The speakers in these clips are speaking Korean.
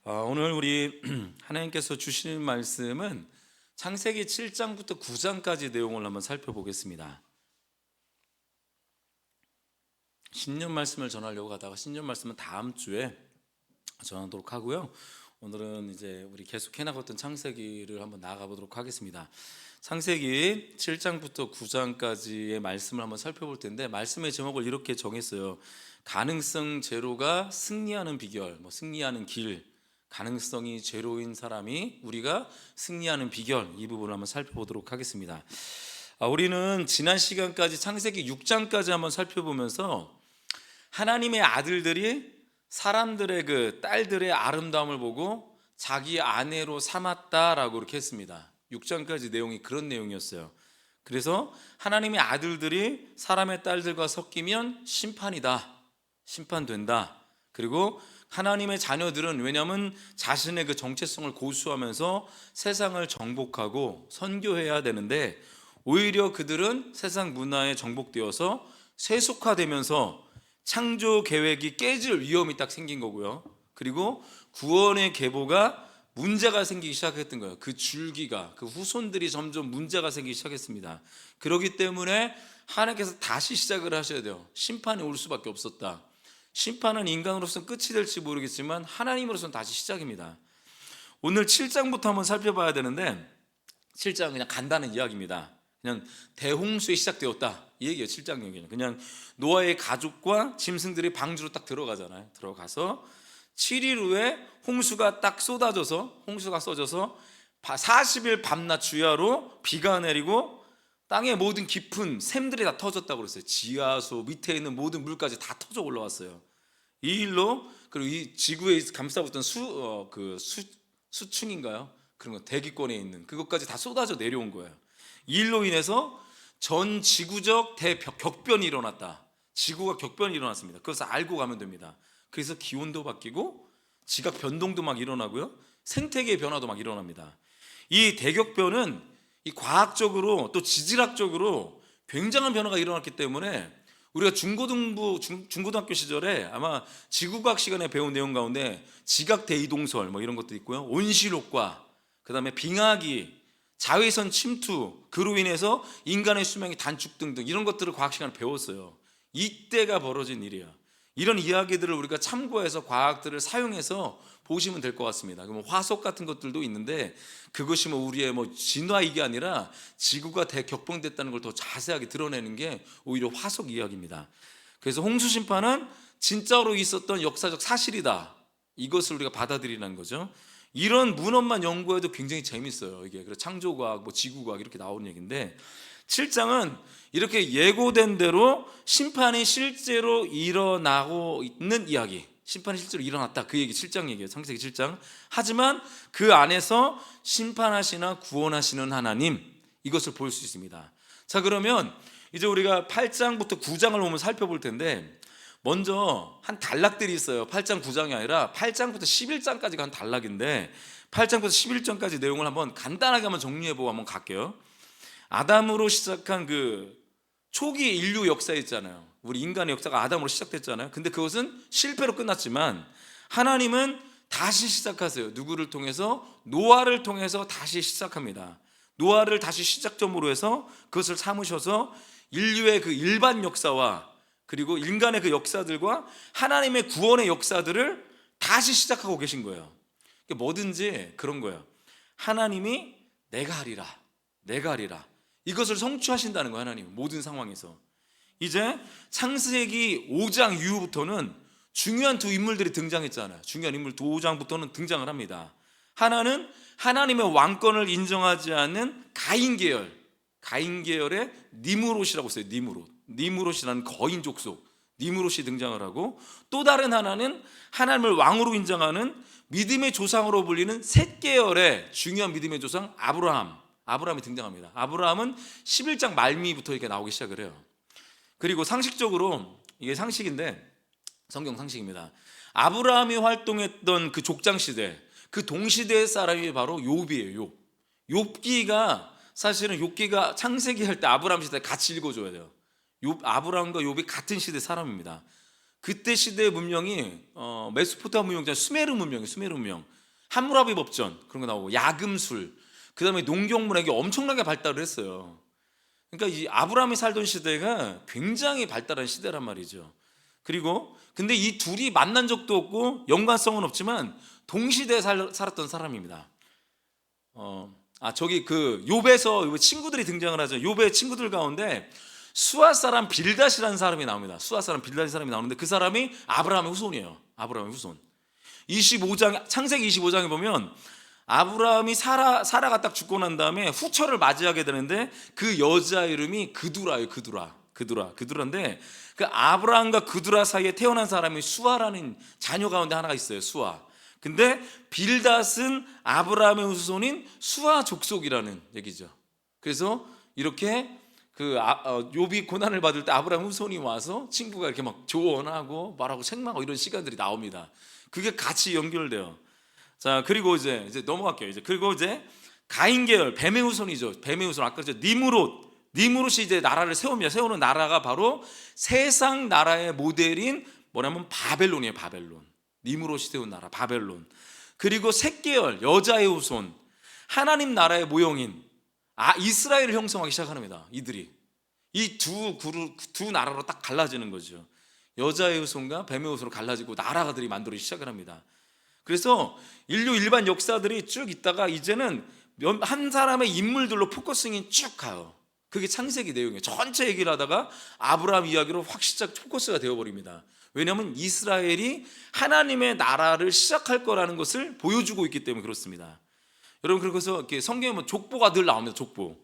오늘 우리 하나님께서 주시는 말씀은 창세기 7장부터 9장까지 내용을 한번 살펴보겠습니다. 신년 말씀을 전하려고 하다가 신년 말씀은 다음 주에 전하도록 하고요. 오늘은 이제 우리 계속 해나갔던 창세기를 한번 나아가 보도록 하겠습니다. 창세기 7장부터 9장까지의 말씀을 한번 살펴볼 텐데, 말씀의 제목을 이렇게 정했어요. 가능성 제로가 승리하는 비결, 승리하는 길, 가능성이 제로인 사람이 우리가 승리하는 비결, 이 부분을 한번 살펴보도록 하겠습니다. 우리는 지난 시간까지 창세기 6장까지 한번 살펴보면서 하나님의 아들들이 사람들의 그 딸들의 아름다움을 보고 자기 아내로 삼았다라고 이렇게 했습니다. 6장까지 내용이 그런 내용이었어요. 그래서 하나님의 아들들이 사람의 딸들과 섞이면 심판이다, 심판된다. 그리고 하나님의 자녀들은 왜냐하면 자신의 그 정체성을 고수하면서 세상을 정복하고 선교해야 되는데, 오히려 그들은 세상 문화에 정복되어서 세속화되면서 창조 계획이 깨질 위험이 딱 생긴 거고요. 그리고 구원의 계보가 문제가 생기기 시작했던 거예요. 그 줄기가, 그 후손들이 점점 문제가 생기기 시작했습니다. 그렇기 때문에 하나님께서 다시 시작을 하셔야 돼요. 심판이 올 수밖에 없었다. 심판은 인간으로서는 끝이 될지 모르겠지만 하나님으로서는 다시 시작입니다. 오늘 7장부터 한번 살펴봐야 되는데, 7장은 그냥 간단한 이야기입니다. 그냥 대홍수에 시작되었다, 이 얘기예요. 7장 얘기는 그냥 노아의 가족과 짐승들이 방주로 딱 들어가잖아요. 들어가서 7일 후에 홍수가 딱 쏟아져서, 홍수가 쏟아져서 40일 밤낮 주야로 비가 내리고 땅의 모든 깊은 샘들이 다 터졌다고 그랬어요. 지하수 밑에 있는 모든 물까지 다 터져 올라왔어요. 이 일로, 그리고 이 지구에 감싸붙던 수층인가요? 그런 거, 대기권에 있는 그것까지 다 쏟아져 내려온 거예요. 이 일로 인해서 전 지구적 대격변이 일어났다. 지구가 격변이 일어났습니다. 그래서 알고 가면 됩니다. 그래서 기온도 바뀌고 지각 변동도 막 일어나고요, 생태계의 변화도 막 일어납니다. 이 대격변은 이 과학적으로 또 지질학적으로 굉장한 변화가 일어났기 때문에 우리가 중고등학교 시절에 아마 지구과학 시간에 배운 내용 가운데 지각 대이동설 이런 것도 있고요, 온실효과, 그 다음에 빙하기, 자외선 침투, 그로 인해서 인간의 수명이 단축 등등 이런 것들을 과학 시간에 배웠어요. 이때가 벌어진 일이야. 이런 이야기들을 우리가 참고해서 과학들을 사용해서 보시면 될 것 같습니다. 그럼 화석 같은 것들도 있는데, 그것이 우리의 진화 이게 아니라 지구가 대격변됐다는 걸 더 자세하게 드러내는 게 오히려 화석 이야기입니다. 그래서 홍수 심판은 진짜로 있었던 역사적 사실이다, 이것을 우리가 받아들이는 거죠. 이런 문헌만 연구해도 굉장히 재밌어요. 이게 그래서 창조과학, 지구과학 이렇게 나오는 얘기인데, 7장은 이렇게 예고된 대로 심판이 실제로 일어나고 있는 이야기, 심판이 실제로 일어났다, 그 얘기 7장 얘기예요. 창세기 7장. 하지만 그 안에서 심판하시나 구원하시는 하나님, 이것을 볼 수 있습니다. 자, 그러면 이제 우리가 8장부터 9장을 보면 살펴볼 텐데, 먼저 한 단락들이 있어요. 8장 9장이 아니라 8장부터 11장까지가 한 단락인데, 8장부터 11장까지 내용을 한번 간단하게 한번 정리해보고 한번 갈게요. 아담으로 시작한 그 초기 인류 역사 있잖아요. 우리 인간의 역사가 아담으로 시작됐잖아요. 근데 그것은 실패로 끝났지만 하나님은 다시 시작하세요. 누구를 통해서? 노아를 통해서 다시 시작합니다. 노아를 다시 시작점으로 해서 그것을 삼으셔서 인류의 그 일반 역사와 그리고 인간의 그 역사들과 하나님의 구원의 역사들을 다시 시작하고 계신 거예요. 뭐든지 그런 거예요. 하나님이 내가 하리라, 내가 하리라, 이것을 성취하신다는 거예요. 하나님 모든 상황에서. 이제 창세기 5장 이후부터는 중요한 두 인물들이 등장했잖아요. 중요한 인물 5장부터는 등장을 합니다. 하나는 하나님의 왕권을 인정하지 않는 가인 계열의 니므롯이라고 써요. 니므롯이라는 거인 족속, 니므롯이 등장을 하고, 또 다른 하나는 하나님을 왕으로 인정하는 믿음의 조상으로 불리는 셋 계열의 중요한 믿음의 조상 아브라함이 등장합니다. 아브라함은 11장 말미부터 이렇게 나오기 시작을 해요. 그리고 상식적으로, 이게 상식인데 성경 상식입니다. 아브라함이 활동했던 그 족장 시대, 그 동시대의 사람이 바로 욥이에요. 욥기가 사실은 욥기가 창세기 할 때 아브라함 시대 같이 읽어줘야 돼요. 아브라함과 욥이 같은 시대 사람입니다. 그때 시대의 문명이 메소포타미아 문명, 수메르 문명이에요. 수메르 문명. 함무라비 법전 그런 거 나오고 야금술, 그다음에 농경문학이 엄청나게 발달을 했어요. 그러니까 이 아브라함이 살던 시대가 굉장히 발달한 시대란 말이죠. 그리고 근데 이 둘이 만난 적도 없고 연관성은 없지만 동시대에 살았던 사람입니다. 저기 그 욥에서 친구들이 등장을 하죠. 욥의 친구들 가운데 수아 사람 빌닷이라는 사람이 나옵니다. 수아 사람 빌닷이라는 사람이 나오는데 그 사람이 아브라함의 후손이에요. 아브라함의 후손. 25장 창세기 25장에 보면 아브라함이 사라가 딱 죽고 난 다음에 후처를 맞이하게 되는데 그 여자 이름이 그두라예요. 그두라인데 그 아브라함과 그두라 사이에 태어난 사람이 수아라는 자녀 가운데 하나가 있어요. 수아. 근데 빌닷은 아브라함의 후손인 수아 족속이라는 얘기죠. 그래서 이렇게 욥이 고난을 받을 때 아브라함 후손이 와서 친구가 이렇게 막 조언하고 말하고 책망하고 이런 시간들이 나옵니다. 그게 같이 연결돼요. 자, 그리고 이제 넘어갈게요. 그리고 이제 가인 계열 뱀의 후손이죠. 뱀의 후손 아까 니무롯이 이제 나라를 세웁니다. 세우는 나라가 바로 세상 나라의 모델인 뭐냐면 바벨론이에요. 바벨론. 니무롯이 세운 나라 바벨론. 그리고 셋 계열 여자의 후손 하나님 나라의 모형인 이스라엘을 형성하기 시작합니다. 이들이 이 두 나라로 딱 갈라지는 거죠. 여자의 후손과 뱀의 후손으로 갈라지고 나라가들이 만들어지기 시작을 합니다. 그래서 인류 일반 역사들이 쭉 있다가 이제는 한 사람의 인물들로 포커싱이 쭉 가요. 그게 창세기 내용이에요. 전체 얘기를 하다가 아브라함 이야기로 확 시작 포커스가 되어버립니다. 왜냐하면 이스라엘이 하나님의 나라를 시작할 거라는 것을 보여주고 있기 때문에 그렇습니다. 여러분, 그래서 이렇게 성경에 보면 족보가 늘 나옵니다. 족보.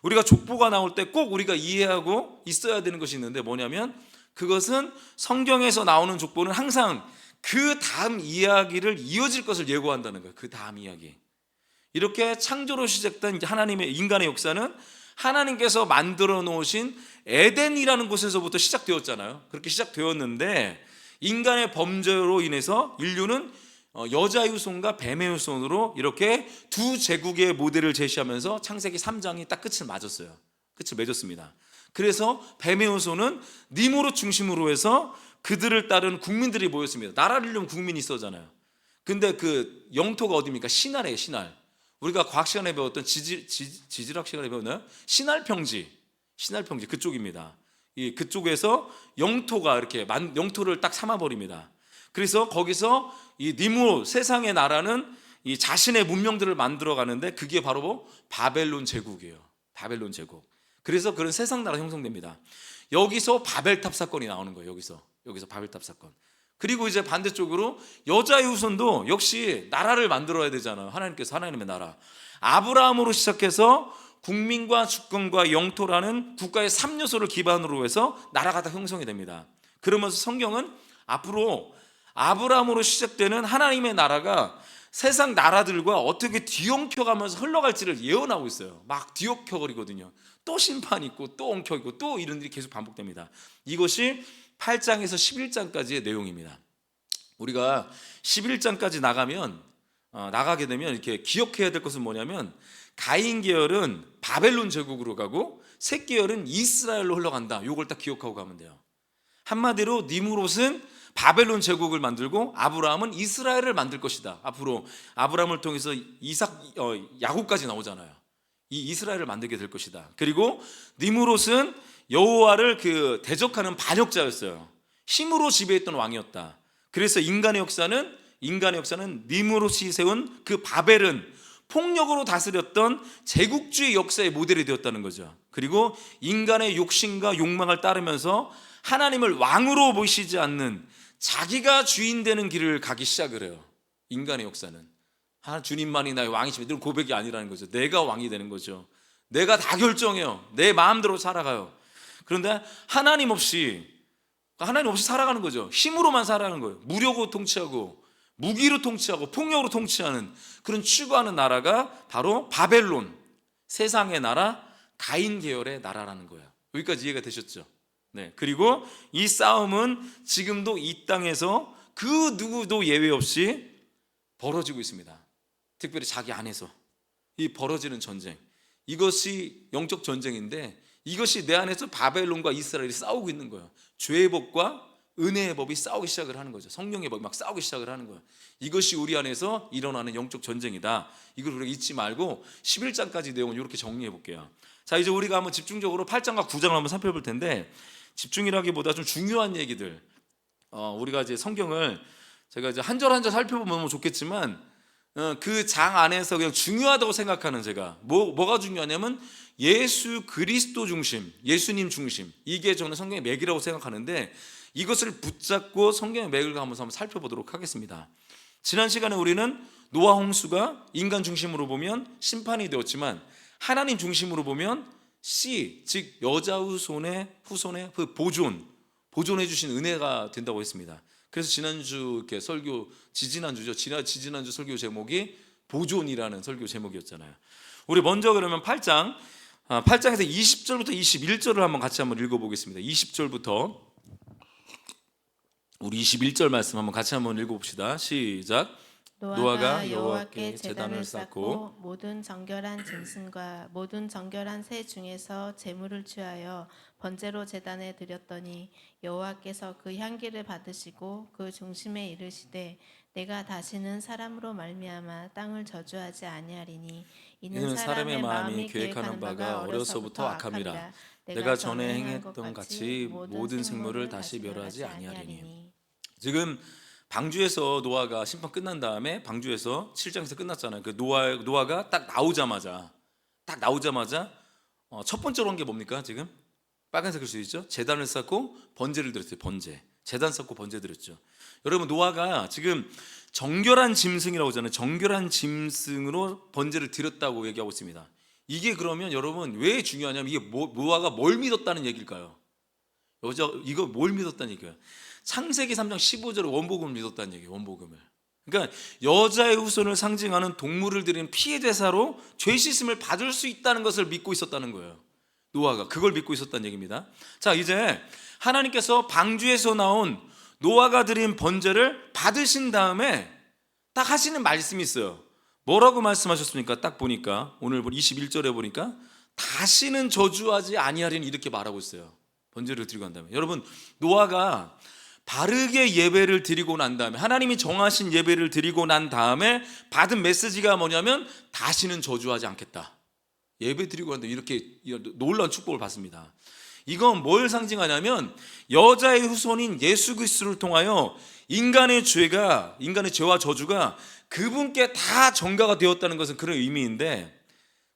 우리가 족보가 나올 때 꼭 우리가 이해하고 있어야 되는 것이 있는데 뭐냐면 그것은 성경에서 나오는 족보는 항상 그 다음 이야기를 이어질 것을 예고한다는 거예요. 그 다음 이야기. 이렇게 창조로 시작된 하나님의 인간의 역사는 하나님께서 만들어 놓으신 에덴이라는 곳에서부터 시작되었잖아요. 그렇게 시작되었는데 인간의 범죄로 인해서 인류는 여자의 후손과 뱀의 후손으로 이렇게 두 제국의 모델을 제시하면서 창세기 3장이 딱 끝을 맞았어요. 끝을 맺었습니다. 그래서 뱀의 후손은 니무롯 중심으로 해서 그들을 따른 국민들이 모였습니다. 나라를 이루면 국민이 있어잖아요. 근데 그 영토가 어디입니까? 신할이에요. 신할. 우리가 과학 시간에 배웠던 지질학 시간에 배웠나요? 신할평지 그쪽입니다. 그쪽에서 영토가 이렇게 영토를 딱 삼아버립니다. 그래서 거기서 이 니무롯 세상의 나라는 이 자신의 문명들을 만들어 가는데 그게 바로 바벨론 제국이에요. 바벨론 제국. 그래서 그런 세상 나라 형성됩니다. 여기서 바벨탑 사건이 나오는 거예요. 여기서 바벨탑 사건. 그리고 이제 반대쪽으로 여자의 후손도 역시 나라를 만들어야 되잖아요. 하나님께서 하나님의 나라. 아브라함으로 시작해서 국민과 주권과 영토라는 국가의 3요소를 기반으로 해서 나라가 다 형성이 됩니다. 그러면서 성경은 앞으로 아브라함으로 시작되는 하나님의 나라가 세상 나라들과 어떻게 뒤엉켜가면서 흘러갈지를 예언하고 있어요. 막 뒤엉켜버리거든요. 또 심판이 있고 또 엉켜있고 또 이런 일이 계속 반복됩니다. 이것이 8장에서 11장까지의 내용입니다. 우리가 11장까지 나가게 되면 이렇게 기억해야 될 것은 뭐냐면 가인 계열은 바벨론 제국으로 가고 셋 계열은 이스라엘로 흘러간다. 이걸 딱 기억하고 가면 돼요. 한마디로 니무롯은 바벨론 제국을 만들고 아브라함은 이스라엘을 만들 것이다. 앞으로 아브라함을 통해서 야곱까지 나오잖아요. 이 이스라엘을 만들게 될 것이다. 그리고 니무롯은 여호와를 대적하는 반역자였어요. 힘으로 지배했던 왕이었다. 그래서 인간의 역사는 니무롯이 세운 그 바벨은 폭력으로 다스렸던 제국주의 역사의 모델이 되었다는 거죠. 그리고 인간의 욕심과 욕망을 따르면서 하나님을 왕으로 보시지 않는 자기가 주인 되는 길을 가기 시작을 해요. 인간의 역사는 주님만이 나의 왕이시면 이런 고백이 아니라는 거죠. 내가 왕이 되는 거죠. 내가 다 결정해요. 내 마음대로 살아가요. 그런데 하나님 없이 살아가는 거죠. 힘으로만 살아가는 거예요. 무력으로 통치하고 무기로 통치하고 폭력으로 통치하는 그런 추구하는 나라가 바로 바벨론, 세상의 나라, 가인 계열의 나라라는 거예요. 여기까지 이해가 되셨죠? 네. 그리고 이 싸움은 지금도 이 땅에서 그 누구도 예외 없이 벌어지고 있습니다. 특별히 자기 안에서 이 벌어지는 전쟁, 이것이 영적 전쟁인데 이것이 내 안에서 바벨론과 이스라엘이 싸우고 있는 거예요. 죄의 법과 은혜의 법이 싸우기 시작을 하는 거죠. 성령의 법이 막 싸우기 시작을 하는 거예요. 이것이 우리 안에서 일어나는 영적 전쟁이다. 이걸 우리가 잊지 말고 11장까지 내용을 이렇게 정리해 볼게요. 자, 이제 우리가 한번 집중적으로 8장과 9장을 한번 살펴볼 텐데, 집중이라기보다 좀 중요한 얘기들, 우리가 이제 성경을 제가 이제 한 절 한 절 살펴보면 너무 좋겠지만, 그 장 안에서 그냥 중요하다고 생각하는, 제가 뭐가 중요하냐면 예수 그리스도 중심, 예수님 중심, 이게 저는 성경의 맥이라고 생각하는데, 이것을 붙잡고 성경의 맥을 한번 살펴보도록 하겠습니다. 지난 시간에 우리는 노아 홍수가 인간 중심으로 보면 심판이 되었지만, 하나님 중심으로 보면 씨, 즉 여자 후손의 그 보존해 주신 은혜가 된다고 했습니다. 그래서 지난주 이렇게 설교, 지지난주 설교 제목이 보존이라는 설교 제목이었잖아요. 우리 먼저 그러면 8장에서 20절부터 21절을 한번 같이 한번 읽어보겠습니다. 20절부터 우리 21절 말씀 한번 같이 한번 읽어봅시다. 시작. 노아가 여호와께 제단을 쌓고 모든 정결한 짐승과 모든 정결한 새 중에서 제물을 취하여 번제로 제단에 드렸더니 여호와께서 그 향기를 받으시고 그 중심에 이르시되 내가 다시는 사람으로 말미암아 땅을 저주하지 아니하리니 이는 사람의 마음이 계획하는 바가 어려서부터 악함이라. 내가 전에 행했던 같이 모든 생물을 다시 멸하지 아니하리니. 지금 방주에서 노아가 심판 끝난 다음에, 방주에서 7장에서 끝났잖아요. 그 노아가 딱 나오자마자 첫 번째로 한 게 뭡니까? 지금 빨간색 글씨 있죠? 제단을 쌓고 번제를 드렸어요. 제단 쌓고 번제 드렸죠. 여러분, 노아가 지금 정결한 짐승이라고 하잖아요. 정결한 짐승으로 번제를 드렸다고 얘기하고 있습니다. 이게 그러면 여러분 왜 중요하냐면, 이게 노아가 뭘 믿었다는 얘기일까요? 이거 뭘 믿었다는 얘기예요? 창세기 3장 15절에 원복음을 믿었다는 얘기예요. 원복음을. 그러니까 여자의 후손을 상징하는 동물을 드리는 피해 제사로 죄 씻음을 받을 수 있다는 것을 믿고 있었다는 거예요. 노아가 그걸 믿고 있었다는 얘기입니다. 자, 이제 하나님께서 방주에서 나온 노아가 드린 번제를 받으신 다음에 딱 하시는 말씀이 있어요. 뭐라고 말씀하셨습니까? 딱 보니까 오늘 21절에 보니까 다시는 저주하지 아니하리니 이렇게 말하고 있어요. 번제를 드리고 난 다음에. 여러분, 노아가 바르게 예배를 드리고 난 다음에, 하나님이 정하신 예배를 드리고 난 다음에 받은 메시지가 뭐냐면 다시는 저주하지 않겠다. 예배 드리고 난 다음에 이렇게 놀라운 축복을 받습니다. 이건 뭘 상징하냐면 여자의 후손인 예수 그리스도를 통하여 인간의 죄와 저주가 그분께 다 전가가 되었다는 것은 그런 의미인데,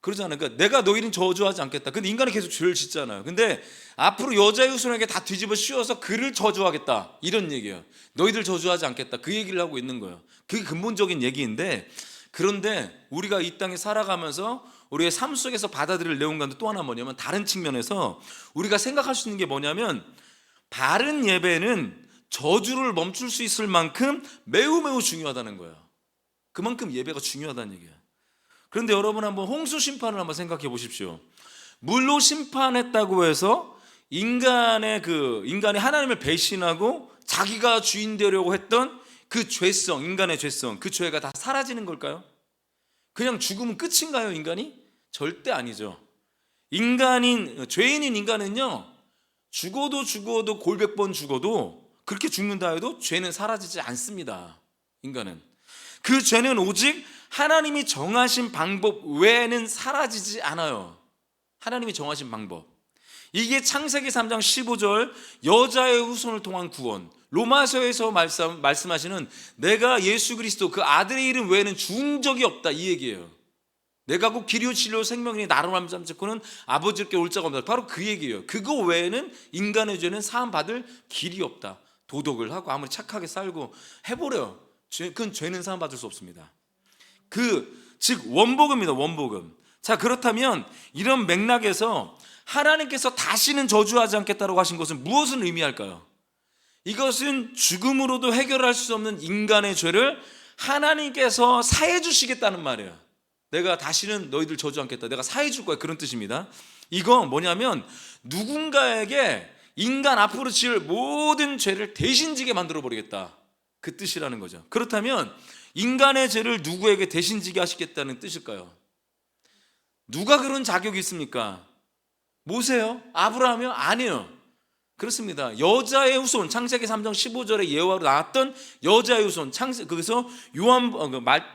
그러잖아요. 그러니까 내가 너희는 저주하지 않겠다. 근데 인간이 계속 죄를 짓잖아요. 근데 앞으로 여자의 후손에게 다 뒤집어 씌워서 그를 저주하겠다, 이런 얘기예요. 너희들 저주하지 않겠다, 그 얘기를 하고 있는 거예요. 그게 근본적인 얘기인데, 그런데 우리가 이 땅에 살아가면서 우리의 삶 속에서 받아들일 내용과는 또 하나 뭐냐면, 다른 측면에서 우리가 생각할 수 있는 게 뭐냐면, 바른 예배는 저주를 멈출 수 있을 만큼 매우 중요하다는 거예요. 그만큼 예배가 중요하다는 얘기예요. 그런데 여러분, 한번 홍수 심판을 한번 생각해 보십시오. 물로 심판했다고 해서 인간이 하나님을 배신하고 자기가 주인 되려고 했던 그 죄성, 인간의 죄성, 그 죄가 다 사라지는 걸까요? 그냥 죽으면 끝인가요, 인간이? 절대 아니죠. 죄인인 인간은요, 죽어도 골백 번 죽어도, 그렇게 죽는다 해도 죄는 사라지지 않습니다. 인간은. 그 죄는 오직 하나님이 정하신 방법 외에는 사라지지 않아요. 하나님이 정하신 방법. 이게 창세기 3장 15절 여자의 후손을 통한 구원, 로마서에서 말씀하시는 내가 예수 그리스도 그 아들의 이름 외에는 죽은 적이 없다, 이 얘기예요. 내가 곧 길이요 진리요 생명이니 나로 말미암아 듣고는 아버지께 올 자가 없다, 바로 그 얘기예요. 그거 외에는 인간의 죄는 사함 받을 길이 없다. 도덕을 하고 아무리 착하게 살고 해보려, 그건 죄는 사함 받을 수 없습니다. 즉 원복음입니다. 원복음. 자, 그렇다면 이런 맥락에서 하나님께서 다시는 저주하지 않겠다고 하신 것은 무엇을 의미할까요? 이것은 죽음으로도 해결할 수 없는 인간의 죄를 하나님께서 사해 주시겠다는 말이에요. 내가 다시는 너희들 저주 않겠다, 내가 사해 줄 거야, 그런 뜻입니다. 이거 뭐냐면 누군가에게 인간 앞으로 지을 모든 죄를 대신 지게 만들어 버리겠다, 그 뜻이라는 거죠. 그렇다면 인간의 죄를 누구에게 대신 지게 하시겠다는 뜻일까요? 누가 그런 자격이 있습니까? 모세요? 아브라함이요? 아니에요. 그렇습니다. 여자의 후손, 창세기 3장 15절에 예화로 나왔던 여자의 후손, 거기서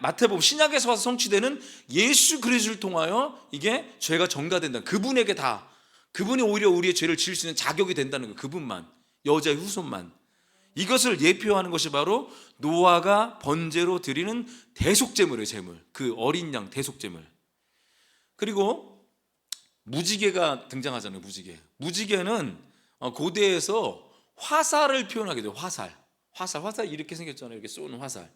마태복음 신약에서 와서 성취되는 예수 그리스도를 통하여 이게 죄가 전가된다. 그분에게 다, 그분이 오히려 우리의 죄를 지을 수 있는 자격이 된다는 거예요. 그분만, 여자의 후손만. 이것을 예표하는 것이 바로 노아가 번제로 드리는 대속제물이에요. 제물, 그 어린 양 대속제물. 그리고 무지개가 등장하잖아요. 무지개는 고대에서 화살을 표현하게 돼요. 화살 이렇게 생겼잖아요. 이렇게 쏘는 화살.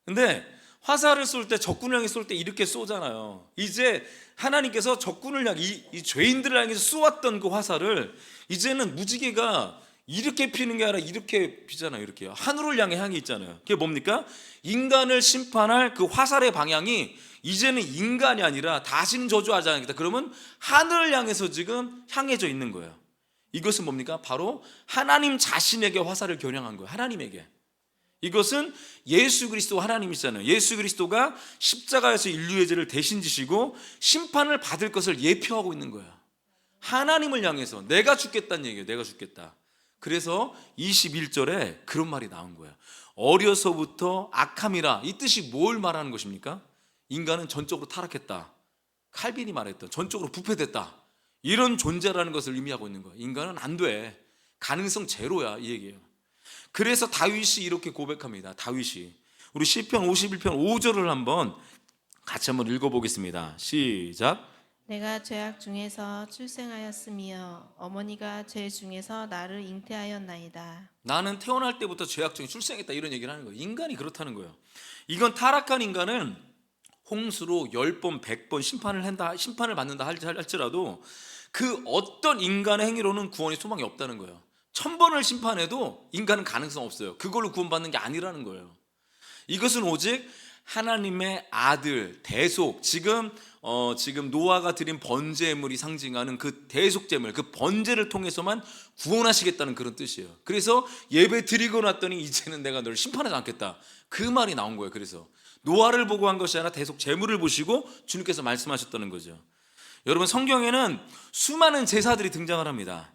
근데 화살을 쏠 때, 적군을 향해 쏠 때 이렇게 쏘잖아요. 이제 하나님께서 적군을 향해, 이 죄인들을 향해서 쏘았던 그 화살을 이제는 무지개가 이렇게 피는 게 아니라 이렇게 피잖아요. 이렇게 하늘을 향해 있잖아요. 그게 뭡니까? 인간을 심판할 그 화살의 방향이 이제는 인간이 아니라 다시는 저주하지 않겠다. 그러면 하늘을 향해서 지금 향해져 있는 거예요. 이것은 뭡니까? 바로 하나님 자신에게 화살을 겨냥한 거예요. 하나님에게. 이것은 예수 그리스도 하나님이잖아요. 예수 그리스도가 십자가에서 인류의 죄를 대신 지시고 심판을 받을 것을 예표하고 있는 거예요. 하나님을 향해서 내가 죽겠다는 얘기예요. 내가 죽겠다. 그래서 21절에 그런 말이 나온 거예요. 어려서부터 악함이라. 이 뜻이 뭘 말하는 것입니까? 인간은 전적으로 타락했다. 칼빈이 말했던 전적으로 부패됐다. 이런 존재라는 것을 의미하고 있는 거예요. 인간은 안 돼. 가능성 제로야, 이 얘기예요. 그래서 다윗이 이렇게 고백합니다. 다윗이. 우리 시편 51편 5절을 한번 같이 한번 읽어보겠습니다. 시작. 내가 죄악 중에서 출생하였으며 어머니가 죄 중에서 나를 잉태하였나이다. 나는 태어날 때부터 죄악 중에 출생했다. 이런 얘기를 하는 거예요. 인간이 그렇다는 거예요. 이건 타락한 인간은 홍수로 10번, 100번 심판을 받는다 할지라도 그 어떤 인간의 행위로는 구원의 소망이 없다는 거예요. 1000번을 심판해도 인간은 가능성 없어요. 그걸로 구원받는 게 아니라는 거예요. 이것은 오직 하나님의 아들 대속, 지금 노아가 드린 번제물이 상징하는 그 대속제물, 그 번제를 통해서만 구원하시겠다는 그런 뜻이에요. 그래서 예배 드리고 났더니 이제는 내가 너를 심판하지 않겠다, 그 말이 나온 거예요. 그래서 노아를 보고 한 것이 아니라 대속제물을 보시고 주님께서 말씀하셨다는 거죠. 여러분, 성경에는 수많은 제사들이 등장을 합니다.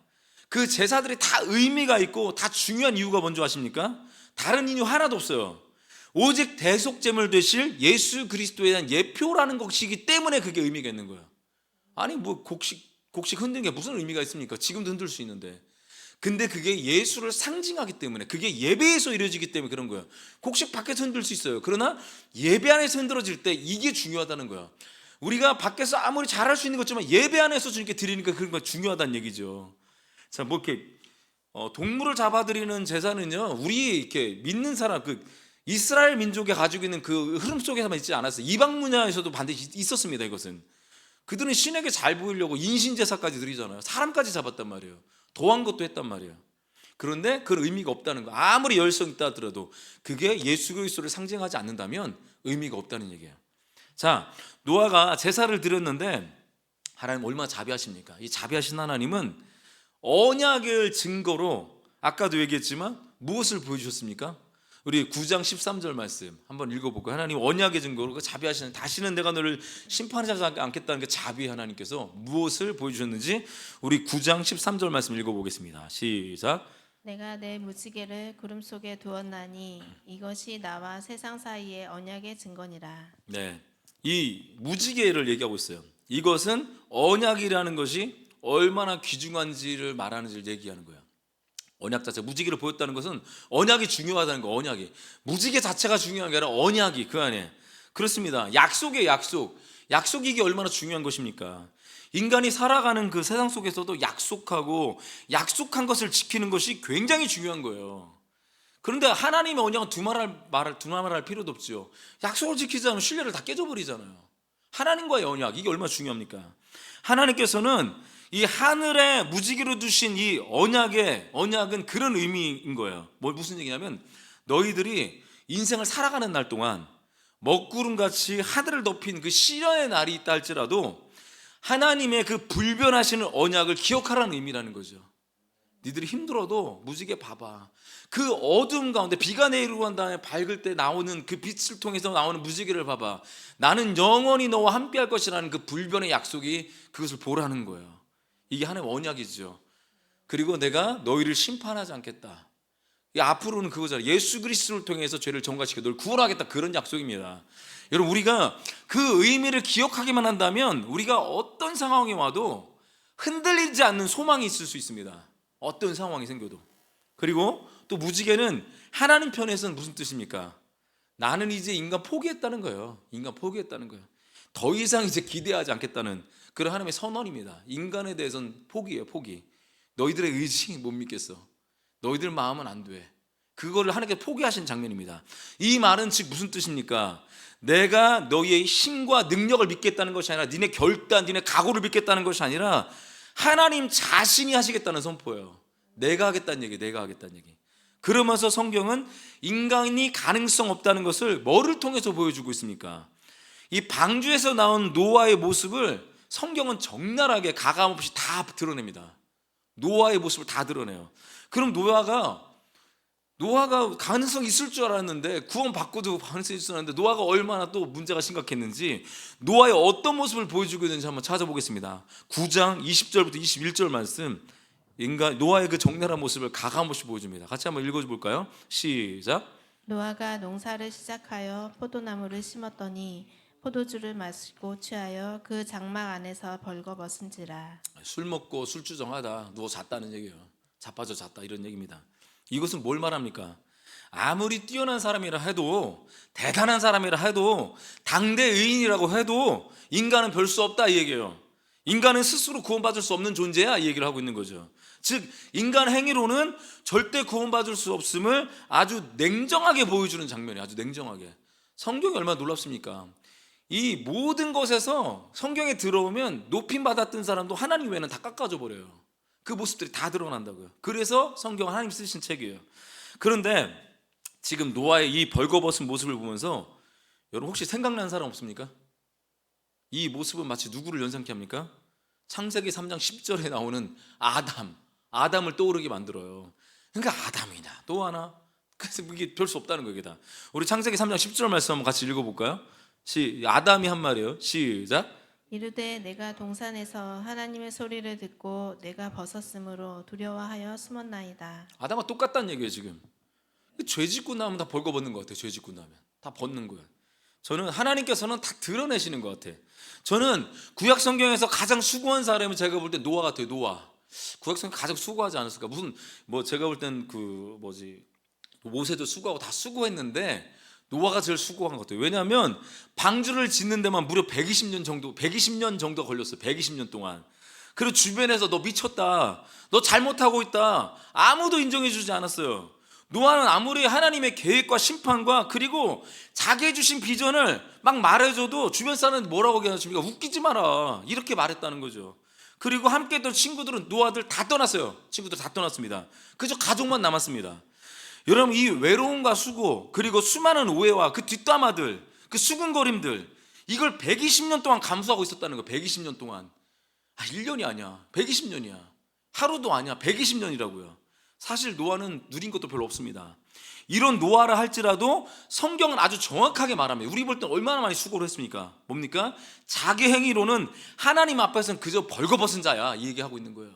그 제사들이 다 의미가 있고 다 중요한 이유가 뭔지 아십니까? 다른 이유 하나도 없어요. 오직 대속제물 되실 예수 그리스도에 대한 예표라는 것이기 때문에 그게 의미가 있는 거예요. 아니 뭐 곡식 흔드는 게 무슨 의미가 있습니까? 지금도 흔들 수 있는데. 근데 그게 예수를 상징하기 때문에, 그게 예배에서 이루어지기 때문에 그런 거예요. 곡식 밖에서 흔들 수 있어요. 그러나 예배 안에서 흔들어질 때 이게 중요하다는 거예요. 우리가 밖에서 아무리 잘할 수 있는 것지만 예배 안에서 주님께 드리니까 그런 거 중요하다는 얘기죠. 자, 뭐 이렇게 동물을 잡아드리는 제사는요, 우리 이렇게 믿는 사람, 그 이스라엘 민족이 가지고 있는 그 흐름 속에서만 있지 않았어요. 이방 문화에서도 반드시 있었습니다. 이것은 그들은 신에게 잘 보이려고 인신 제사까지 드리잖아요. 사람까지 잡았단 말이에요. 도한 것도 했단 말이에요. 그런데 그런 의미가 없다는 거. 아무리 열성 있다 하더라도 그게 예수 그리스도를 상징하지 않는다면 의미가 없다는 얘기예요. 자, 노아가 제사를 드렸는데 하나님 얼마나 자비하십니까? 이 자비하신 하나님은 언약을 증거로 아까도 얘기했지만 무엇을 보여주셨습니까? 우리 9장 13절 말씀 한번 읽어볼까요? 하나님 언약의 증거로 그 자비하시는, 다시는 내가 너를 심판하지 않겠다는 그 자비 하나님께서 무엇을 보여주셨는지 우리 9장 13절 말씀 읽어보겠습니다. 시작. 내가 내 무지개를 구름 속에 두었나니 이것이 나와 세상 사이의 언약의 증거니라. 네, 이 무지개를 얘기하고 있어요. 이것은 언약이라는 것이 얼마나 귀중한지를 말하는지를 얘기하는 거예요. 언약 자체, 무지개를 보였다는 것은 언약이 중요하다는 거. 언약이, 무지개 자체가 중요한 게 아니라 언약이 그 안에. 그렇습니다. 약속이에요. 약속이 이게 얼마나 중요한 것입니까? 인간이 살아가는 그 세상 속에서도 약속하고 약속한 것을 지키는 것이 굉장히 중요한 거예요. 그런데 하나님의 언약은 두말할 필요도 없죠. 약속을 지키지 않으면 신뢰를 다 깨져버리잖아요. 하나님과의 언약, 이게 얼마나 중요합니까? 하나님께서는 이 하늘에 무지개로 두신 이 언약은 그런 의미인 거예요. 무슨 얘기냐면 너희들이 인생을 살아가는 날 동안 먹구름같이 하늘을 덮인 그 시련의 날이 있다 할지라도 하나님의 그 불변하시는 언약을 기억하라는 의미라는 거죠. 니들이 힘들어도 무지개 봐봐. 그 어두움 가운데 비가 내리고 한 다음에 밝을 때 나오는 그 빛을 통해서 나오는 무지개를 봐봐. 나는 영원히 너와 함께 할 것이라는 그 불변의 약속이 그것을 보라는 거예요. 이게 하나님의 언약이죠. 그리고 내가 너희를 심판하지 않겠다. 이 앞으로는 그거잖아요. 예수 그리스도를 통해서 죄를 정화시켜 너를 구원하겠다, 그런 약속입니다. 여러분, 우리가 그 의미를 기억하기만 한다면 우리가 어떤 상황이 와도 흔들리지 않는 소망이 있을 수 있습니다. 어떤 상황이 생겨도. 그리고 또 무지개는 하나님 편에서는 무슨 뜻입니까? 나는 이제 인간 포기했다는 거예요. 인간 포기했다는 거예요. 더 이상 이제 기대하지 않겠다는 그런 하나님의 선언입니다. 인간에 대해서는 포기예요, 포기. 너희들의 의지 못 믿겠어. 너희들 마음은 안 돼. 그거를 하나님께 포기하신 장면입니다. 이 말은 즉 무슨 뜻입니까? 내가 너희의 힘과 능력을 믿겠다는 것이 아니라 니네 결단, 니네 각오를 믿겠다는 것이 아니라 하나님 자신이 하시겠다는 선포예요. 내가 하겠다는 얘기, 내가 하겠다는 얘기. 그러면서 성경은 인간이 가능성 없다는 것을 뭐를 통해서 보여주고 있습니까? 이 방주에서 나온 노아의 모습을 성경은 적나라하게 가감없이 다 드러냅니다. 노아의 모습을 다 드러내요. 그럼 노아가 가능성 있을 줄 알았는데, 구원받고도 가능성이 있을 줄 알았는데 노아가 얼마나 또 문제가 심각했는지, 노아의 어떤 모습을 보여주고 있는지 한번 찾아보겠습니다. 9장 20절부터 21절 말씀, 노아의 그 적나라한 모습을 가감없이 보여줍니다. 같이 한번 읽어볼까요? 시작. 노아가 농사를 시작하여 포도나무를 심었더니 포도주를 마시고 취하여 그 장막 안에서 벌거벗은지라. 술 먹고 술주정하다 누워 잤다는 얘기예요. 자빠져 잤다, 이런 얘기입니다. 이것은 뭘 말합니까? 아무리 뛰어난 사람이라 해도, 대단한 사람이라 해도, 당대 의인이라고 해도 인간은 별 수 없다, 이 얘기예요. 인간은 스스로 구원받을 수 없는 존재야, 이 얘기를 하고 있는 거죠. 즉 인간 행위로는 절대 구원받을 수 없음을 아주 냉정하게 보여주는 장면이에요. 아주 냉정하게. 성경이 얼마나 놀랍습니까? 이 모든 것에서 성경에 들어오면 높임 받았던 사람도 하나님 외에는 다 깎아져 버려요. 그 모습들이 다 드러난다고요. 그래서 성경은 하나님 쓰신 책이에요. 그런데 지금 노아의 이 벌거벗은 모습을 보면서 여러분 혹시 생각나는 사람 없습니까? 이 모습은 마치 누구를 연상케 합니까? 창세기 3장 10절에 나오는 아담을 떠오르게 만들어요. 그러니까 아담이냐 또 하나, 그래서 이게 별 수 없다는 거예요. 이게 다. 우리 창세기 3장 10절 말씀 한번 같이 읽어볼까요? 아담이 한 말이에요. 시작. 이르되 내가 동산에서 하나님의 소리를 듣고 내가 벗었으므로 두려워하여 숨었나이다. 아담과 똑같다는 얘기예요. 지금 죄 짓고 나면 다 벌거벗는 것 같아요. 죄 짓고 나면 다 벗는 거예요. 저는 하나님께서는 다 드러내시는 것 같아요. 저는 구약 성경에서 가장 수고한 사람은 제가 볼 때 노아 같아요. 노아. 구약 성경 가장 수고하지 않았을까? 무슨 제가 볼 땐 모세도 수고하고 다 수고했는데 노아가 제일 수고한 것 같아요. 왜냐하면 방주를 짓는 데만 무려 120년 정도 걸렸어요. 120년 동안. 그리고 주변에서 너 미쳤다, 너 잘못하고 있다, 아무도 인정해 주지 않았어요. 노아는 아무리 하나님의 계획과 심판과 그리고 자기 주신 비전을 막 말해줘도 주변 사람은 뭐라고 얘기하십니까? 웃기지 마라, 이렇게 말했다는 거죠. 그리고 함께 했던 친구들은 노아들 다 떠났어요. 친구들 다 떠났습니다. 그저 가족만 남았습니다. 여러분, 이 외로움과 수고, 그리고 수많은 오해와 그 뒷담화들, 그 수근거림들, 이걸 120년 동안 감수하고 있었다는 거예요. 120년 동안. 1년이 아니야, 120년이야. 하루도 아니야, 120년이라고요. 사실 노아는 누린 것도 별로 없습니다. 이런 노아라 할지라도 성경은 아주 정확하게 말합니다. 우리 볼 때 얼마나 많이 수고를 했습니까? 뭡니까? 자기 행위로는 하나님 앞에서는 그저 벌거벗은 자야, 이 얘기하고 있는 거예요.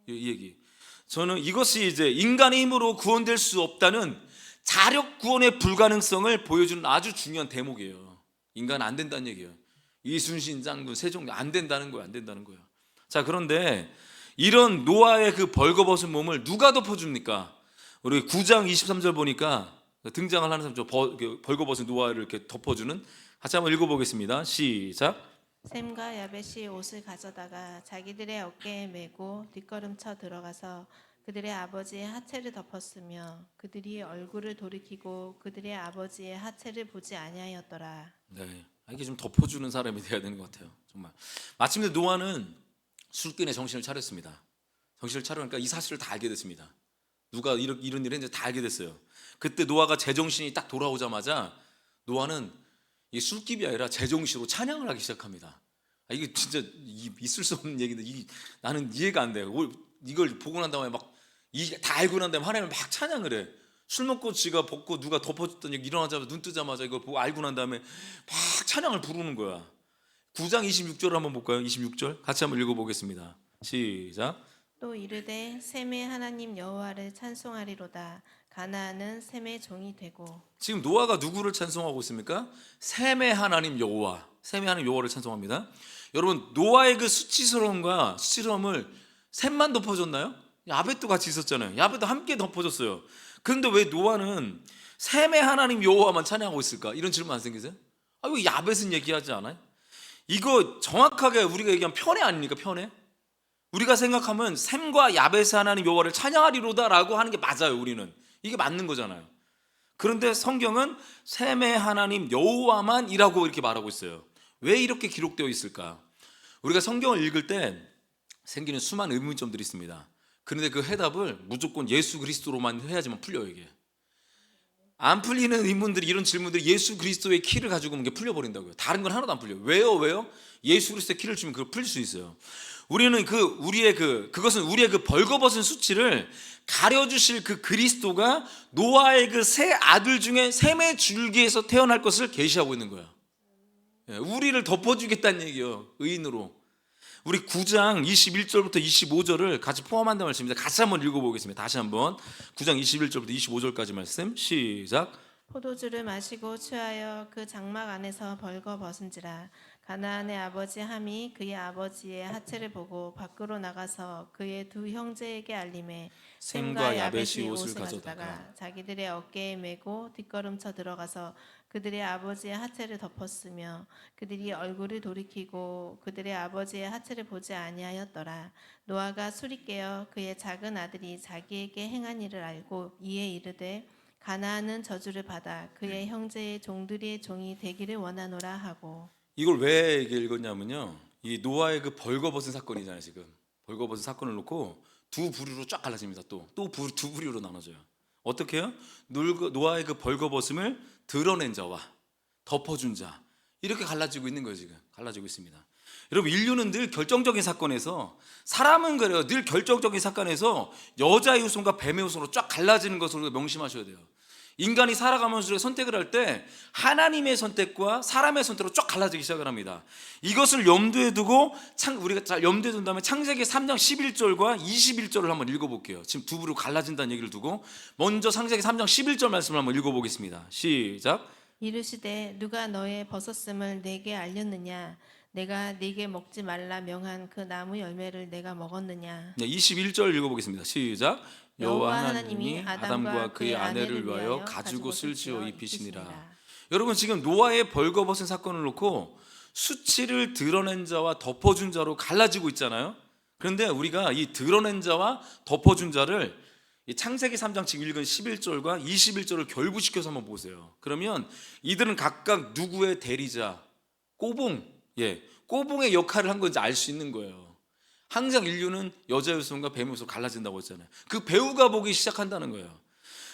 이 얘기. 저는 이것이 이제 인간의 힘으로 구원될 수 없다는 자력 구원의 불가능성을 보여주는 아주 중요한 대목이에요. 인간은 안 된다는 얘기예요. 이순신 장군, 세종대 안 된다는 거예요. 안 된다는 거예요. 자, 그런데 이런 노아의 그 벌거벗은 몸을 누가 덮어줍니까? 우리 9장 23절 보니까 등장을 하는 사람, 벌거벗은 노아를 이렇게 덮어주는, 같이 한번 읽어보겠습니다. 시작. 셈과 야벳이 옷을 가져다가 자기들의 어깨에 메고 뒷걸음쳐 들어가서 그들의 아버지의 하체를 덮었으며 그들이 얼굴을 돌이키고 그들의 아버지의 하체를 보지 아니하였더라. 네, 이게 좀 덮어주는 사람이 돼야 되는 것 같아요. 정말. 마침내 노아는 술꾼의 정신을 차렸습니다. 정신을 차려니까 이 사실을 다 알게 됐습니다. 누가 이런 일을 했는지 다 알게 됐어요. 그때 노아가 제정신이 딱 돌아오자마자 노아는 이 술집이 아니라 제정신으로 찬양을 하기 시작합니다. 이게 진짜 있을 수 없는 얘기인데 나는 이해가 안 돼요. 이걸 보고 난 다음에 다 알고 난 다음에 하나님을 막 찬양을 해. 술 먹고 지가 벗고 누가 덮어줬더니 일어나자마자 눈 뜨자마자 이걸 보고 알고 난 다음에 막 찬양을 부르는 거야. 9장 26절을 한번 볼까요? 26절 같이 한번 읽어보겠습니다. 시작. 또 이르되 셈의 하나님 여호와를 찬송하리로다. 가나안은 셈의 종이 되고. 지금 노아가 누구를 찬송하고 있습니까? 셈의 하나님 여호와, 셈의 하나님 여호와를 찬송합니다. 여러분, 노아의 그 수치스러움과 수치스러움을 셈만 덮어줬나요? 야벳도 같이 있었잖아요. 야벳도 함께 덮어줬어요. 그런데 왜 노아는 셈의 하나님 여호와만 찬양하고 있을까? 이런 질문 안 생기세요? 왜 야벳은 얘기하지 않아요? 이거 정확하게 우리가 얘기하면 편애 아닙니까? 편애? 우리가 생각하면 셈과 야벳의 하나님 여호와를 찬양하리로다라고 하는 게 맞아요. 우리는 이게 맞는 거잖아요. 그런데 성경은 셈의 하나님 여호와만이라고 이렇게 말하고 있어요. 왜 이렇게 기록되어 있을까? 우리가 성경을 읽을 때 생기는 수많은 의문점들이 있습니다. 그런데 그 해답을 무조건 예수 그리스도로만 해야지만 풀려요. 이게 안 풀리는 의문들이, 이런 질문들이 예수 그리스도의 키를 가지고 오는 게 풀려버린다고요. 다른 건 하나도 안 풀려요. 왜요? 예수 그리스도의 키를 주면 그걸 풀릴 수 있어요. 우리는 그것은 우리의 그 벌거벗은 수치를 가려주실 그 그리스도가 노아의 그 세 아들 중에 셈의 줄기에서 태어날 것을 계시하고 있는 거야. 우리를 덮어주겠다는 얘기예요. 의인으로. 우리 9장 21절부터 25절을 같이 포함한다는 말씀입니다. 같이 한번 읽어보겠습니다. 다시 한번 9장 21절부터 25절까지 말씀 시작. 포도주를 마시고 취하여 그 장막 안에서 벌거벗은지라. 가나안의 아버지 함이 그의 아버지의 하체를 보고 밖으로 나가서 그의 두 형제에게 알림해 셈과 야벳이 옷을 가져다가 자기들의 어깨에 메고 뒷걸음쳐 들어가서 그들의 아버지의 하체를 덮었으며 그들이 얼굴을 돌이키고 그들의 아버지의 하체를 보지 아니하였더라. 노아가 술이 깨어 그의 작은 아들이 자기에게 행한 일을 알고 이에 이르되 가나안은 저주를 받아 그의 형제의 종들의 종이 되기를 원하노라 하고. 이걸 왜 읽었냐면요, 이 노아의 그 벌거벗은 사건이잖아요. 지금 벌거벗은 사건을 놓고 두 부류로 쫙 갈라집니다. 또 두 부류로 나눠져요. 어떻게 해요? 노아의 그 벌거벗음을 드러낸 자와 덮어준 자, 이렇게 갈라지고 있는 거예요. 지금 갈라지고 있습니다. 여러분, 인류는 늘 결정적인 사건에서, 사람은 그래요, 늘 결정적인 사건에서 여자의 후손과 뱀의 후손으로 쫙 갈라지는 것으로 명심하셔야 돼요. 인간이 살아가면서 선택을 할 때 하나님의 선택과 사람의 선택으로 쫙 갈라지기 시작을 합니다. 이것을 염두에 두고 우리가 잘 염두에 둔 다음에 창세기 3장 11절과 21절을 한번 읽어볼게요. 지금 두 부로 갈라진다는 얘기를 두고 먼저 창세기 3장 11절 말씀을 한번 읽어보겠습니다. 시작. 이르시되 누가 너의 벗었음을 내게 알렸느냐? 내가 네게 먹지 말라 명한 그 나무 열매를 내가 먹었느냐? 네, 21절 읽어보겠습니다. 시작. 여호와 하나님이 아담과 그의 아내를 위하여 가죽옷을 지어 입히시니라. 여러분, 지금 노아의 벌거벗은 사건을 놓고 수치를 드러낸 자와 덮어준 자로 갈라지고 있잖아요. 그런데 우리가 이 드러낸 자와 덮어준 자를 이 창세기 3장 지금 읽은 11절과 21절을 결부시켜서 한번 보세요. 그러면 이들은 각각 누구의 대리자, 꼬봉의 역할을 한 건지 알 수 있는 거예요. 항상 인류는 여자의 후손과 뱀의 후손으로 갈라진다고 했잖아요. 그 배우가 보기 시작한다는 거예요.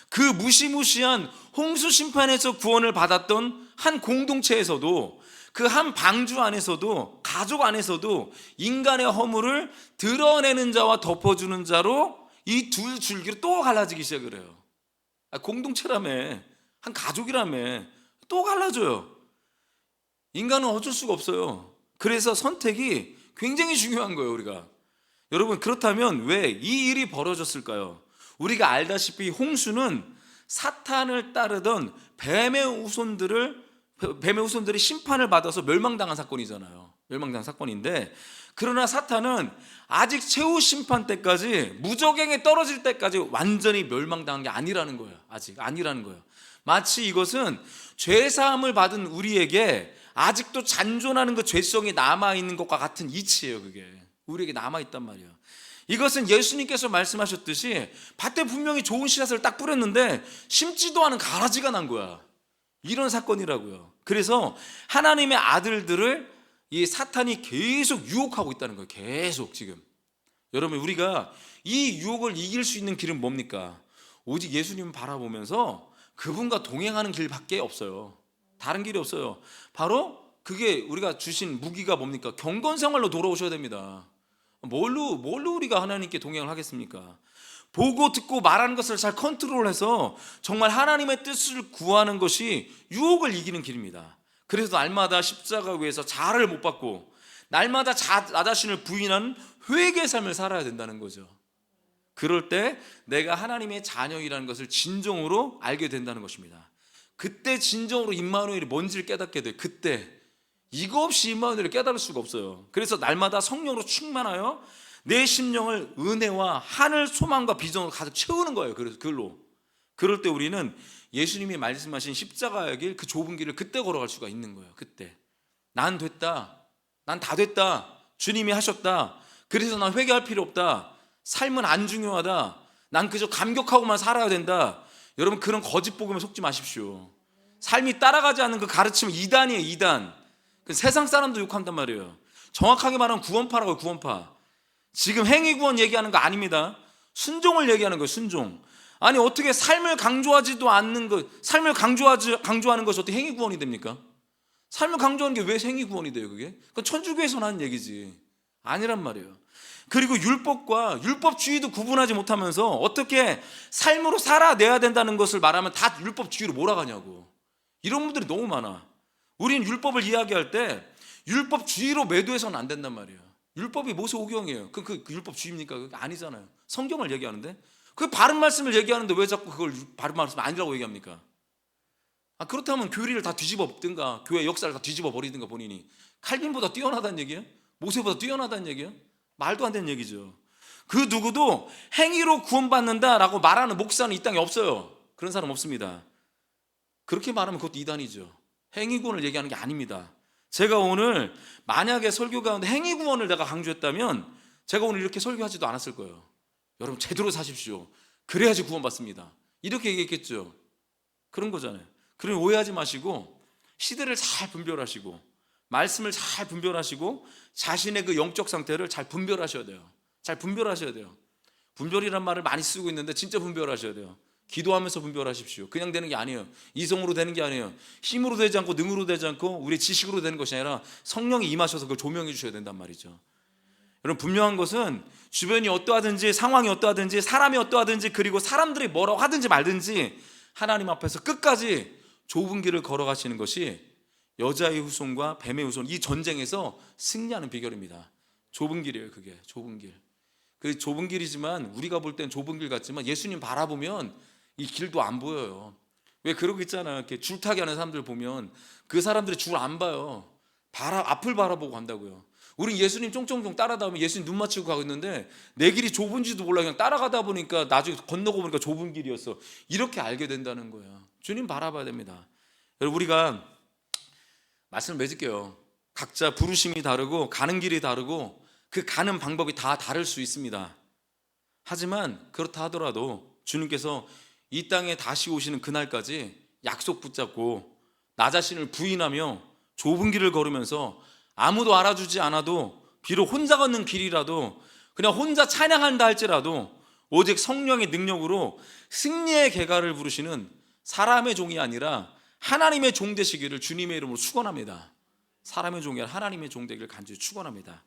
그 무시무시한 홍수 심판에서 구원을 받았던 한 공동체에서도, 그 한 방주 안에서도, 가족 안에서도 인간의 허물을 드러내는 자와 덮어주는 자로 이 두 줄기로 또 갈라지기 시작을 해요. 공동체라며, 한 가족이라며 또 갈라져요. 인간은 어쩔 수가 없어요. 그래서 선택이 굉장히 중요한 거예요. 우리가, 여러분, 그렇다면 왜 이 일이 벌어졌을까요? 우리가 알다시피 홍수는 사탄을 따르던 뱀의 후손들이 심판을 받아서 멸망당한 사건이잖아요. 멸망당한 사건인데, 그러나 사탄은 아직 최후 심판 때까지, 무적행에 떨어질 때까지 완전히 멸망당한 게 아니라는 거예요. 아직 아니라는 거예요. 마치 이것은 죄사함을 받은 우리에게 아직도 잔존하는 그 죄성이 남아있는 것과 같은 이치예요. 그게 우리에게 남아있단 말이에요. 이것은 예수님께서 말씀하셨듯이 밭에 분명히 좋은 씨앗을 딱 뿌렸는데 심지도 않은 가라지가 난 거야. 이런 사건이라고요. 그래서 하나님의 아들들을 이 사탄이 계속 유혹하고 있다는 거예요. 계속. 지금 여러분, 우리가 이 유혹을 이길 수 있는 길은 뭡니까? 오직 예수님을 바라보면서 그분과 동행하는 길밖에 없어요. 다른 길이 없어요. 바로 그게 우리가 주신 무기가 뭡니까? 경건생활로 돌아오셔야 됩니다. 뭘로 우리가 하나님께 동행을 하겠습니까? 보고 듣고 말하는 것을 잘 컨트롤해서 정말 하나님의 뜻을 구하는 것이 유혹을 이기는 길입니다. 그래서 날마다 십자가 위에서 자아를 못 받고 날마다 나 자신을 부인하는 회개의 삶을 살아야 된다는 거죠. 그럴 때 내가 하나님의 자녀이라는 것을 진정으로 알게 된다는 것입니다. 그때 진정으로 임마누엘이 뭔지를 깨닫게 돼요. 그때 이거 없이 임마누엘을 깨달을 수가 없어요. 그래서 날마다 성령으로 충만하여 내 심령을 은혜와 하늘 소망과 비전으로 가득 채우는 거예요. 그래서 그럴 때 우리는 예수님이 말씀하신 십자가의 길, 그 좁은 길을 그때 걸어갈 수가 있는 거예요. 그때 난 됐다, 난 다 됐다, 주님이 하셨다, 그래서 난 회개할 필요 없다, 삶은 안 중요하다, 난 그저 감격하고만 살아야 된다. 여러분, 그런 거짓 복음에 속지 마십시오. 삶이 따라가지 않는 그 가르침은 이단이에요. 이단. 그 세상 사람도 욕한단 말이에요. 정확하게 말하면 구원파라고요. 구원파. 지금 행위 구원 얘기하는 거 아닙니다. 순종을 얘기하는 거예요. 순종. 아니, 어떻게 삶을 강조하지도 않는 것, 삶을 강조하는 것이 어떻게 행위 구원이 됩니까? 삶을 강조하는 게 왜 행위 구원이 돼요? 그게? 그건 천주교에서 하는 얘기지. 아니란 말이에요. 그리고 율법과 율법주의도 구분하지 못하면서 어떻게 삶으로 살아내야 된다는 것을 말하면 다 율법주의로 몰아가냐고. 이런 분들이 너무 많아. 우린 율법을 이야기할 때 율법주의로 매도해서는 안 된단 말이에요. 율법이 모세오경이에요. 그 율법주의입니까? 그게 아니잖아요. 성경을 얘기하는데, 그 바른 말씀을 얘기하는데 왜 자꾸 그걸 바른 말씀 아니라고 얘기합니까? 그렇다면 교리를 다 뒤집어 엎든가, 교회 역사를 다 뒤집어 버리든가. 본인이 칼빈보다 뛰어나다는 얘기예요? 모세보다 뛰어나다는 얘기예요? 말도 안 되는 얘기죠. 그 누구도 행위로 구원받는다라고 말하는 목사는 이 땅에 없어요. 그런 사람 없습니다. 그렇게 말하면 그것도 이단이죠. 행위구원을 얘기하는 게 아닙니다. 제가 오늘 만약에 설교 가운데 행위구원을 내가 강조했다면 제가 오늘 이렇게 설교하지도 않았을 거예요. 여러분, 제대로 사십시오. 그래야지 구원받습니다. 이렇게 얘기했겠죠. 그런 거잖아요. 그러니 오해하지 마시고 시대를 잘 분별하시고 말씀을 잘 분별하시고 자신의 그 영적 상태를 잘 분별하셔야 돼요. 잘 분별하셔야 돼요. 분별이란 말을 많이 쓰고 있는데 진짜 분별하셔야 돼요. 기도하면서 분별하십시오. 그냥 되는 게 아니에요. 이성으로 되는 게 아니에요. 힘으로 되지 않고 능으로 되지 않고 우리 지식으로 되는 것이 아니라 성령이 임하셔서 그걸 조명해 주셔야 된단 말이죠. 여러분, 분명한 것은 주변이 어떠하든지 상황이 어떠하든지 사람이 어떠하든지 그리고 사람들이 뭐라고 하든지 말든지 하나님 앞에서 끝까지 좁은 길을 걸어가시는 것이 여자의 후손과 뱀의 후손, 이 전쟁에서 승리하는 비결입니다. 좁은 길이에요. 그게 좁은 길. 그 좁은 길이지만 우리가 볼 땐 좁은 길 같지만 예수님 바라보면 이 길도 안 보여요. 왜 그러고 있잖아요. 이렇게 줄타기 하는 사람들 보면 그 사람들이 줄 안 봐요. 앞을 바라보고 간다고요. 우린 예수님 쫑쫑쫑 따라다보면 예수님 눈 맞추고 가고 있는데 내 길이 좁은지도 몰라. 그냥 따라가다 보니까 나중에 건너고 보니까 좁은 길이었어. 이렇게 알게 된다는 거예요. 주님 바라봐야 됩니다. 여러분, 우리가 말씀을 맺을게요. 각자 부르심이 다르고 가는 길이 다르고 그 가는 방법이 다 다를 수 있습니다. 하지만 그렇다 하더라도 주님께서 이 땅에 다시 오시는 그날까지 약속 붙잡고 나 자신을 부인하며 좁은 길을 걸으면서 아무도 알아주지 않아도 비록 혼자 걷는 길이라도 그냥 혼자 찬양한다 할지라도 오직 성령의 능력으로 승리의 계가를 부르시는 사람의 종이 아니라 하나님의 종 되시기를 주님의 이름으로 축원합니다. 사람의 종이 아니라 하나님의 종 되기를 간절히 축원합니다.